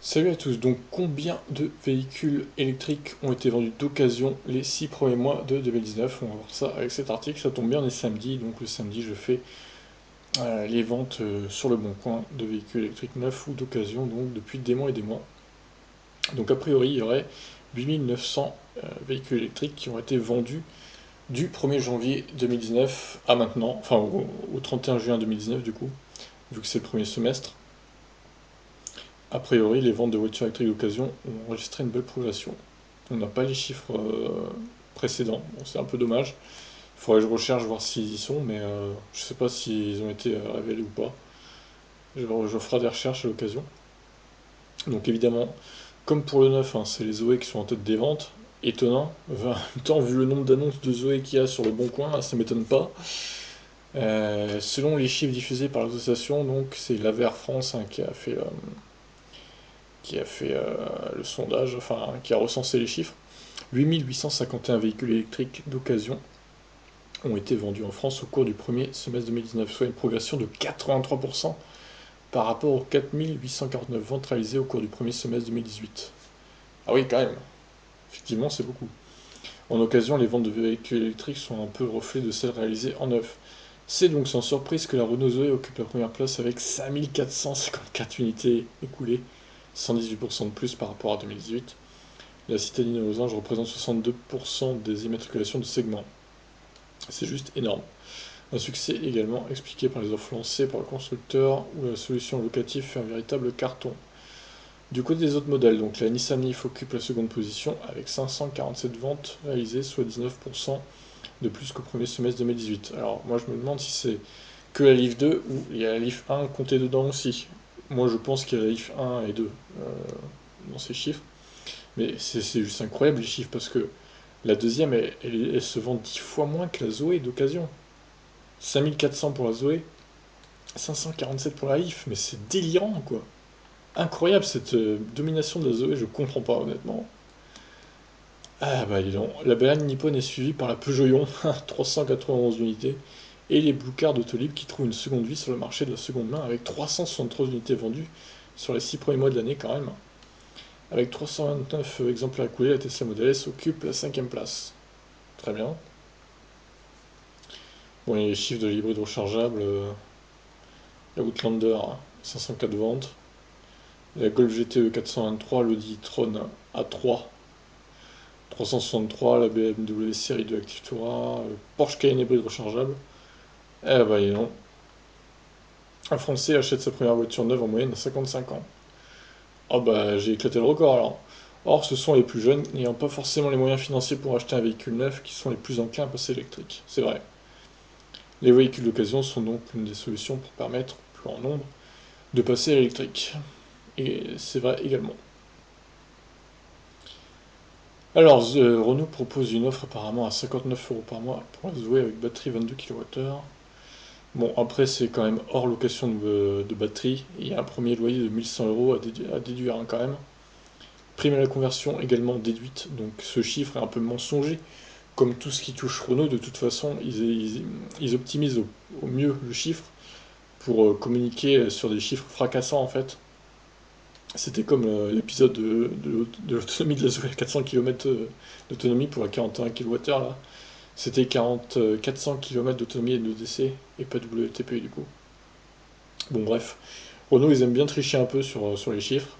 Salut à tous, donc combien de véhicules électriques ont été vendus d'occasion les 6 premiers mois de 2019? On va voir ça avec cet article, ça tombe bien, on est samedi, donc le samedi je fais les ventes sur le bon coin de véhicules électriques neufs ou d'occasion, donc depuis des mois et des mois. Donc a priori il y aurait 8900 véhicules électriques qui ont été vendus du 1er janvier 2019 à maintenant, enfin au 31 juin 2019 du coup, vu que c'est le premier semestre. A priori, les ventes de voitures électriques d'occasion ont enregistré une belle progression. On n'a pas les chiffres précédents, bon, c'est un peu dommage. Il faudrait que je recherche voir s'ils y sont, mais je sais pas s'ils ont été révélés ou pas. Je ferai des recherches à l'occasion. Donc évidemment, comme pour le neuf, hein, c'est les Zoé qui sont en tête des ventes. Étonnant. Enfin, en même temps, vu le nombre d'annonces de Zoé qu'il y a sur le bon coin, ça m'étonne pas. Selon les chiffres diffusés par l'association, donc c'est l'AVR France hein, qui a fait le sondage, enfin qui a recensé les chiffres. 8851 véhicules électriques d'occasion ont été vendus en France au cours du premier semestre 2019, soit une progression de 83% par rapport aux 4849 ventes réalisées au cours du premier semestre 2018. Ah oui, quand même, effectivement, c'est beaucoup. En occasion, les ventes de véhicules électriques sont un peu le reflet de celles réalisées en neuf. C'est donc sans surprise que la Renault Zoé occupe la première place avec 5454 unités écoulées, 118% de plus par rapport à 2018. La citadine aux Anges représente 62% des immatriculations de segment. C'est juste énorme. Un succès également expliqué par les offres lancées par le constructeur où la solution locative fait un véritable carton. Du côté des autres modèles, donc la Nissan Leaf occupe la seconde position avec 547 ventes réalisées, soit 19% de plus qu'au premier semestre 2018. Alors moi je me demande si c'est que la Leaf 2 ou il y a la Leaf 1 comptée dedans aussi. Moi je pense qu'il y a la Leaf 1 et 2 dans ces chiffres. Mais c'est juste incroyable les chiffres parce que la deuxième elle se vend 10 fois moins que la Zoé d'occasion. 5400 pour la Zoé, 547 pour la Leaf, mais c'est délirant quoi. Incroyable cette domination de la Zoé, je comprends pas honnêtement. Ah bah dis donc, la Berline Nippon est suivie par la Peugeot Ion, 391 unités, et les Blue Cars d'Autolib qui trouvent une seconde vie sur le marché de la seconde main avec 373 unités vendues sur les 6 premiers mois de l'année quand même. Avec 329 exemplaires écoulés, la Tesla Model S occupe la cinquième place. Très bien. Bon, les chiffres de l'hybride rechargeable, la Outlander, 504 ventes, la Golf GTE 423, l'Audi e-tron A3 363, la BMW série 2 Active Tourer, Porsche Cayenne hybride rechargeable. Eh bah non. Un Français achète sa première voiture neuve en moyenne à 55 ans. Oh bah j'ai éclaté le record alors. Or ce sont les plus jeunes n'ayant pas forcément les moyens financiers pour acheter un véhicule neuf qui sont les plus enclins à passer électrique. C'est vrai. Les véhicules d'occasion sont donc l'une des solutions pour permettre au plus grand nombre de passer à l'électrique. Et c'est vrai également. Alors, Renault propose une offre apparemment à 59 € par mois pour la Zoé avec batterie 22 kWh. Bon, après, c'est quand même hors location de batterie. Il y a un premier loyer de 1100 € à déduire hein, quand même. Prime à la conversion également déduite, donc ce chiffre est un peu mensonger. Comme tout ce qui touche Renault, de toute façon, ils optimisent au mieux le chiffre pour communiquer sur des chiffres fracassants en fait. C'était comme l'épisode de l'autonomie de la Zoé à 400 km d'autonomie pour la 41 kWh là. C'était 400 km d'autonomie et de DC et pas de WLTP du coup. Bon bref, Renault ils aiment bien tricher un peu sur les chiffres.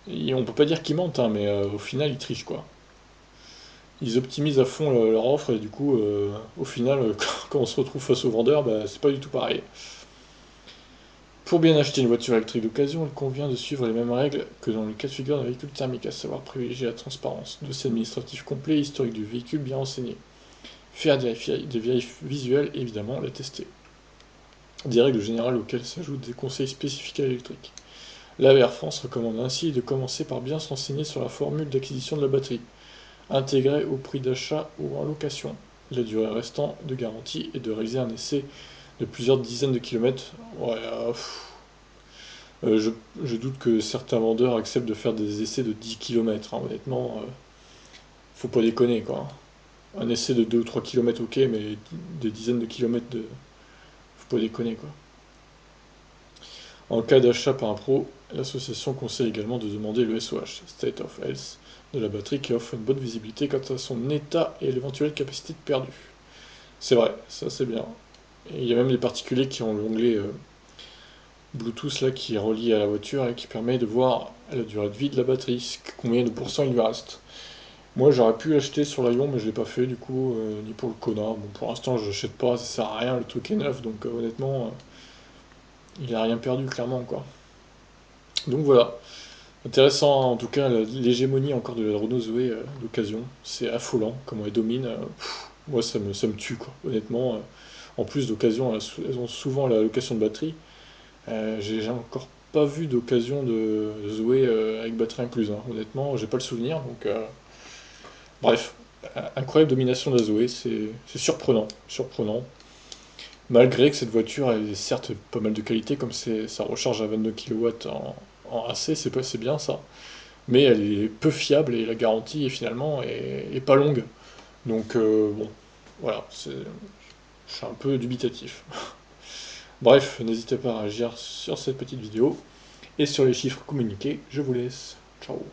Et on peut pas dire qu'ils mentent, hein, mais au final ils trichent quoi. Ils optimisent à fond leur offre et du coup au final quand on se retrouve face aux vendeurs, bah, c'est pas du tout pareil. Pour bien acheter une voiture électrique d'occasion, il convient de suivre les mêmes règles que dans le cas de figure d'un véhicule thermique, à savoir privilégier la transparence, dossier administratif complet, historique du véhicule bien renseigné. Faire des vérifs visuels, évidemment, les tester. Des règles générales auxquelles s'ajoutent des conseils spécifiques à l'électrique. L'AVR France recommande ainsi de commencer par bien se renseigner sur la formule d'acquisition de la batterie, intégrée au prix d'achat ou en location, la durée restant de garantie et de réaliser un essai de plusieurs dizaines de kilomètres. Ouais, je doute que certains vendeurs acceptent de faire des essais de 10 km, hein, honnêtement, faut pas déconner quoi. Un essai de 2 ou 3 km ok, mais des dizaines de kilomètres de. Faut pas déconner quoi. En cas d'achat par un pro, l'association conseille également de demander le SOH, State of Health, de la batterie qui offre une bonne visibilité quant à son état et l'éventuelle capacité de perdu. C'est vrai, ça c'est bien. Et il y a même des particuliers qui ont l'onglet Bluetooth là qui est relié à la voiture et qui permet de voir la durée de vie de la batterie, combien de pourcents il lui reste. Moi j'aurais pu l'acheter sur l'Aion mais je l'ai pas fait du coup, ni pour le Kona. Bon pour l'instant je l'achète pas, ça sert à rien, le truc est neuf donc honnêtement il a rien perdu clairement quoi. Donc voilà, intéressant en tout cas l'hégémonie encore de la Renault Zoé d'occasion, c'est affolant comment elle domine. Moi ça me tue quoi, honnêtement. En plus d'occasion elles ont souvent la location de batterie. J'ai encore pas vu d'occasion de Zoé avec batterie incluse, hein. Honnêtement, j'ai pas le souvenir, donc bref, incroyable domination de la Zoé, c'est surprenant, surprenant. Malgré que cette voiture ait certes pas mal de qualité, comme sa recharge à 22 kW en AC, c'est bien ça, mais elle est peu fiable et la garantie finalement est pas longue. Donc bon, voilà, je suis un peu dubitatif. Bref, n'hésitez pas à réagir sur cette petite vidéo. Et sur les chiffres communiqués, je vous laisse. Ciao.